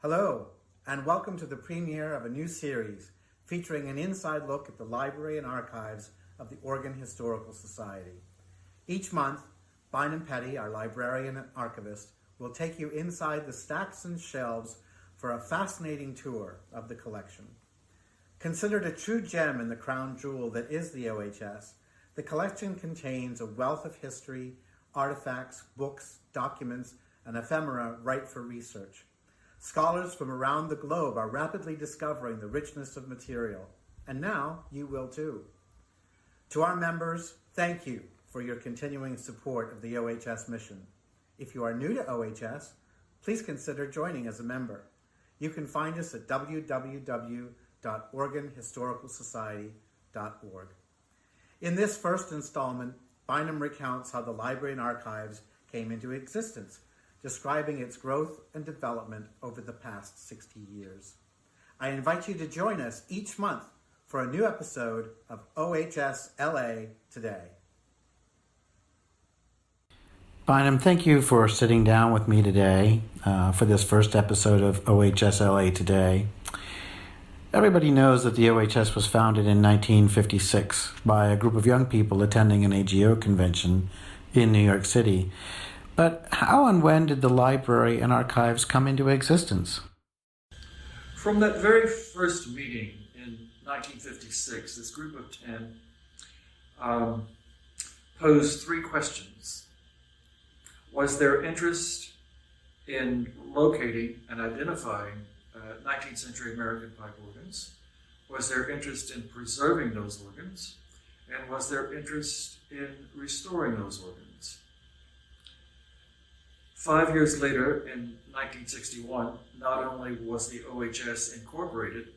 Hello, and welcome to the premiere of a new series featuring an inside look at the library and archives of the Oregon Historical Society. Each month, Bynum Petty, our librarian and archivist, will take you inside the stacks and shelves for a fascinating tour of the collection. Considered a true gem in the crown jewel that is the OHS, the collection contains a wealth of history, artifacts, books, documents, and ephemera ripe for research. Scholars from around the globe are rapidly discovering the richness of material, and now you will too. To our members, thank you for your continuing support of the OHS mission. If you are new to OHS, please consider joining as a member. You can find us at www.oregonhistoricalsociety.org. In this first installment, Bynum recounts how the library and archives came into existence, describing its growth and development over the past 60 years. I invite you to join us each month for a new episode of OHSLA Today. Bynum, thank you for sitting down with me today for this first episode of OHSLA Today. Everybody knows that the OHS was founded in 1956 by a group of young people attending an AGO convention in New York City. But how and when did the library and archives come into existence? From that very first meeting in 1956, this group of 10 posed three questions. Was there interest in locating and identifying 19th century American pipe organs? Was there interest in preserving those organs? And was there interest in restoring those organs? 5 years later, in 1961, not only was the OHS incorporated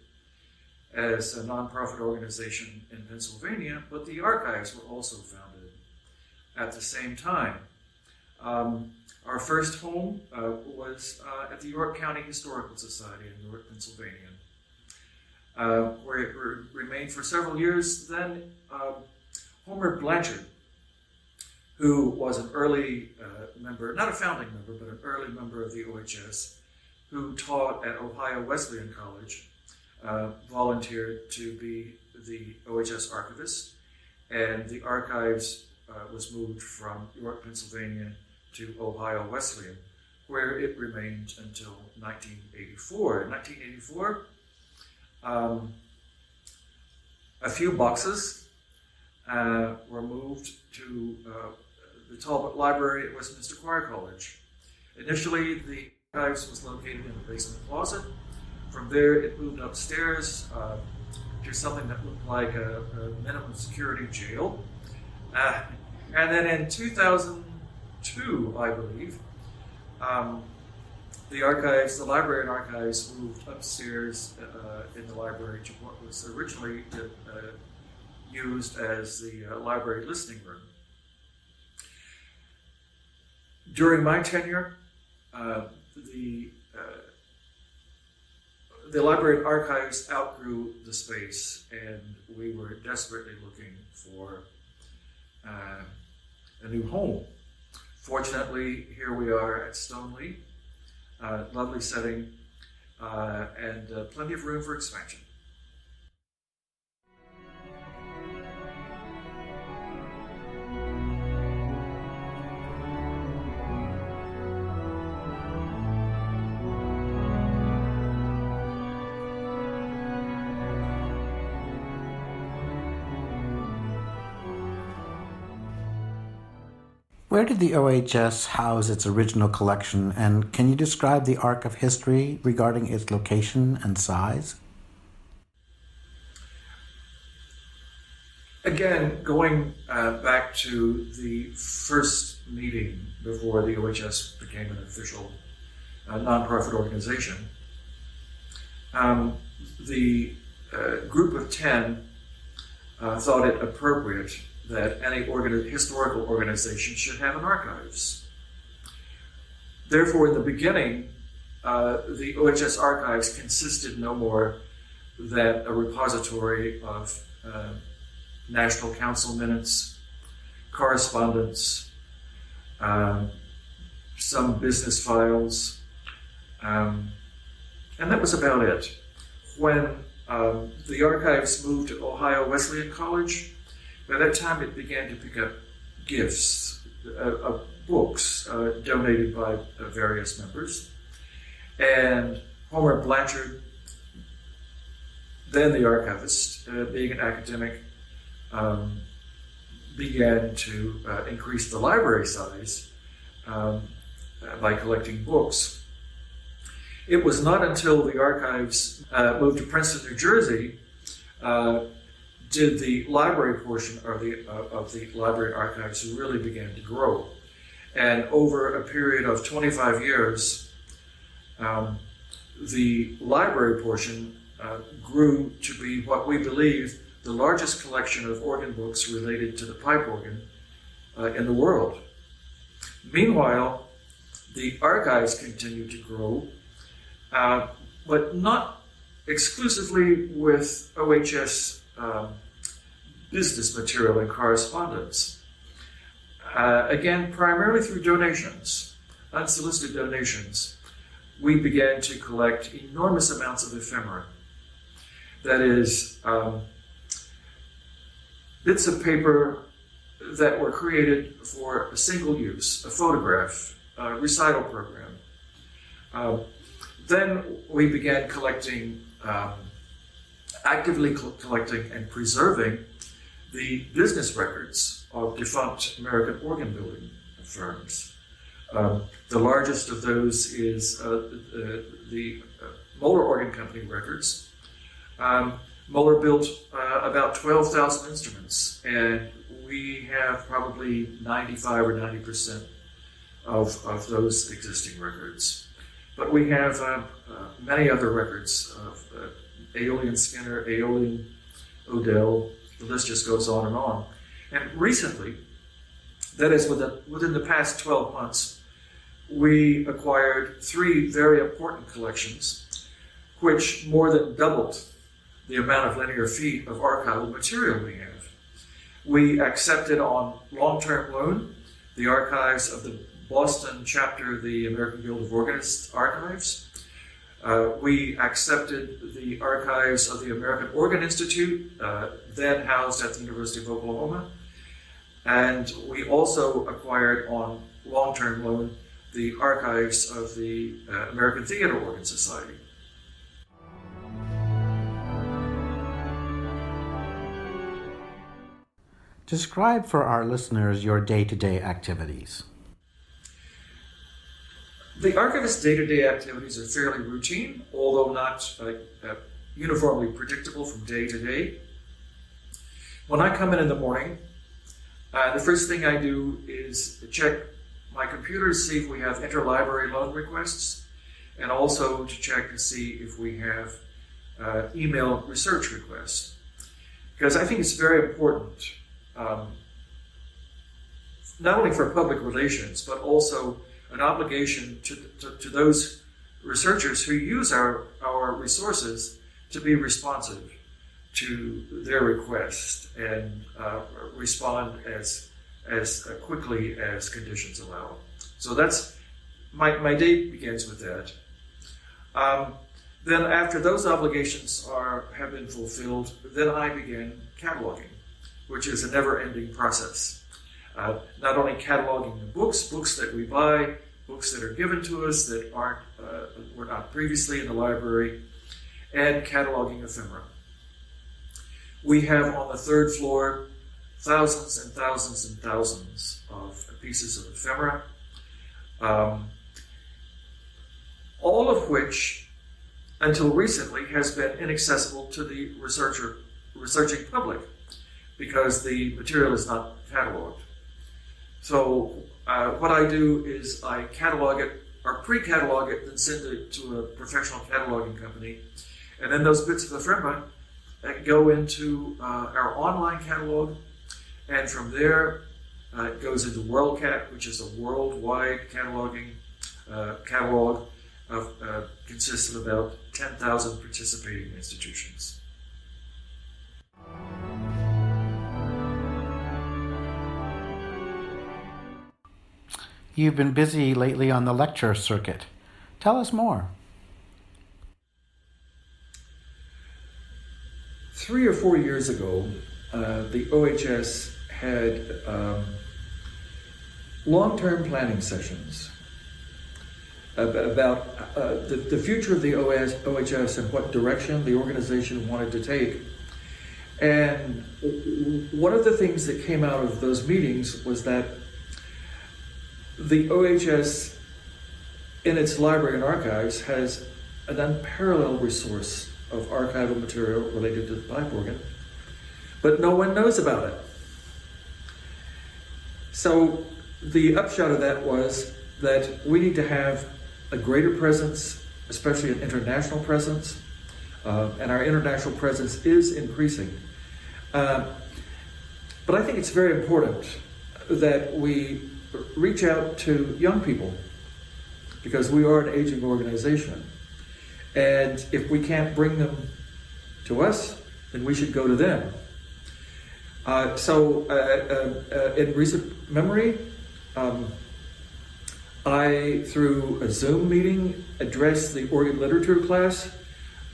as a nonprofit organization in Pennsylvania, but the archives were also founded at the same time. Our first home was at the York County Historical Society in Newark, Pennsylvania, where it remained for several years. Then Homer Blanchard, who was an early member, not a founding member, but an early member of the OHS, who taught at Ohio Wesleyan College, volunteered to be the OHS archivist, and the archives was moved from York, Pennsylvania to Ohio Wesleyan, where it remained until 1984. In 1984, a few boxes were moved to the Talbot Library at Westminster Choir College. Initially, the archives was located in the basement closet. From there, it moved upstairs to something that looked like a minimum security jail. And then in 2002, I believe, the library and archives moved upstairs in the library to what was originally used as the library listening room. During my tenure, the library and archives outgrew the space, and we were desperately looking for a new home. Fortunately, here we are at Stoneleigh, lovely setting, and plenty of room for expansion. Where did the OHS house its original collection, and can you describe the arc of history regarding its location and size? Again, going back to the first meeting before the OHS became an official nonprofit organization, the group of 10 thought it appropriate that any historical organization should have an archives. Therefore, in the beginning, the OHS archives consisted no more than a repository of National Council minutes, correspondence, some business files, And that was about it. When the archives moved to Ohio Wesleyan College, by that time it began to pick up gifts of books donated by various members. And Homer Blanchard, then the archivist, being an academic, began to increase the library size by collecting books. It was not until the archives moved to Princeton, New Jersey, did the library portion of the library archives really begin to grow. And over a period of 25 years, the library portion grew to be what we believe the largest collection of organ books related to the pipe organ in the world. Meanwhile, the archives continued to grow, but not exclusively with OHS business material and correspondence. Again, primarily through donations, unsolicited donations, we began to collect enormous amounts of ephemera. That is, bits of paper that were created for a single use, a photograph, a recital program. Then we began collecting, actively collecting and preserving the business records of defunct American organ building firms. The largest of those is the Moeller Organ Company records. Moeller built about 12,000 instruments, and we have probably 95 or 90% of those existing records. But we have many other records of Aeolian Skinner, Aeolian Odell, the list just goes on and on. And recently, that is within the past 12 months, we acquired 3 very important collections, which more than doubled the amount of linear feet of archival material we have. We accepted on long-term loan the archives of the Boston chapter of the American Guild of Organists Archives. We accepted the archives of the American Organ Institute, then housed at the University of Oklahoma. And we also acquired on long-term loan the archives of the American Theater Organ Society. Describe for our listeners your day-to-day activities. The archivist's day-to-day activities are fairly routine, although not uniformly predictable from day to day. When I come in the morning, the first thing I do is check my computer to see if we have interlibrary loan requests, and also to check to see if we have email research requests. Because I think it's very important, not only for public relations, but also an obligation to those researchers who use our resources to be responsive to their request and respond as quickly as conditions allow. So that's my day begins with that. Then after those obligations have been fulfilled, then I begin cataloging, which is a never-ending process. Not only cataloging the books that we buy, books that are given to us that were not previously in the library, and cataloging ephemera. We have on the 3rd floor thousands and thousands and thousands of pieces of ephemera, all of which, until recently, has been inaccessible to the researching public because the material is not cataloged. So what I do is I catalog it, or pre-catalog it, then send it to a professional cataloging company. And then those bits of ephemera go into our online catalog. And from there, it goes into WorldCat, which is a worldwide cataloging catalog consists of about 10,000 participating institutions. You've been busy lately on the lecture circuit. Tell us more. 3 or 4 years ago, the OHS had long-term planning sessions about the future of the OHS and what direction the organization wanted to take. And one of the things that came out of those meetings was that the OHS, in its library and archives, has an unparalleled resource of archival material related to the pipe organ, but no one knows about it. So the upshot of that was that we need to have a greater presence, especially an international presence, and our international presence is increasing. But I think it's very important that we reach out to young people, because we are an aging organization. And if we can't bring them to us, then we should go to them. In recent memory, I, through a Zoom meeting, addressed the organ literature class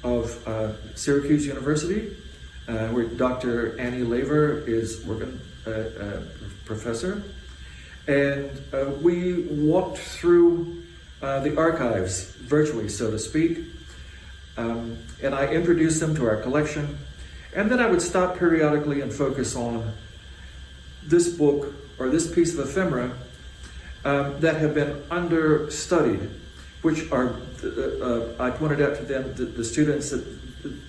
of Syracuse University, where Dr. Annie Laver is organ professor. And we walked through the archives, virtually, so to speak. And I introduced them to our collection. And then I would stop periodically and focus on this book or this piece of ephemera that have been understudied, which are, I pointed out to them, the students, that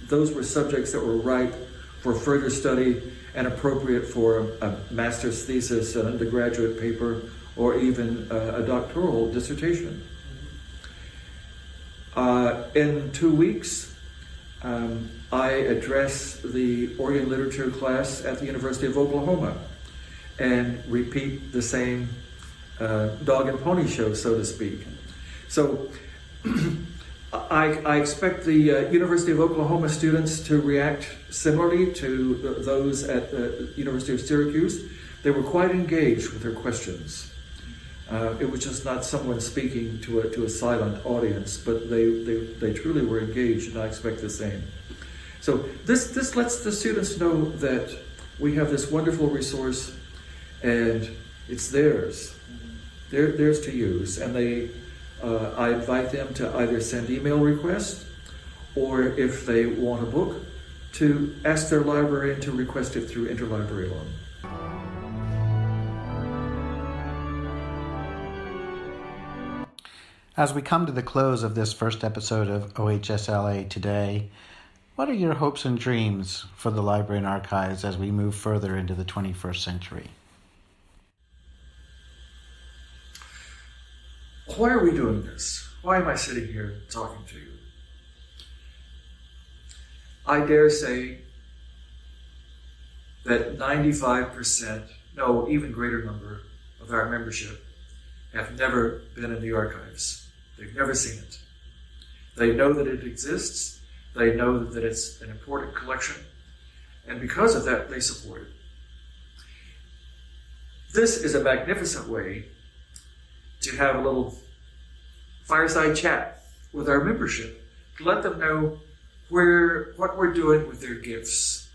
those were subjects that were ripe for further study and appropriate for a master's thesis, an undergraduate paper, or even a doctoral dissertation. In 2 weeks, I address the organ literature class at the University of Oklahoma and repeat the same dog and pony show, so to speak. So I expect the University of Oklahoma students to react similarly to those at the University of Syracuse. They were quite engaged with their questions. It was just not someone speaking to a silent audience, but they truly were engaged, and I expect the same. So this lets the students know that we have this wonderful resource, and it's theirs. Theirs to use, and I invite them to either send email requests, or if they want a book, to ask their librarian to request it through interlibrary loan. As we come to the close of this first episode of OHSLA today, what are your hopes and dreams for the library and archives as we move further into the 21st century? Why are we doing this? Why am I sitting here talking to you? I dare say that 95%, no, even greater number of our membership have never been in the archives. They've never seen it. They know that it exists. They know that it's an important collection. And because of that, they support it. This is a magnificent way to have a little fireside chat with our membership, to let them know what we're doing with their gifts,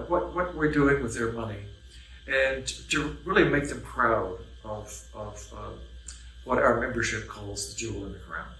what we're doing with their money, and to really make them proud of what our membership calls the jewel in the crown.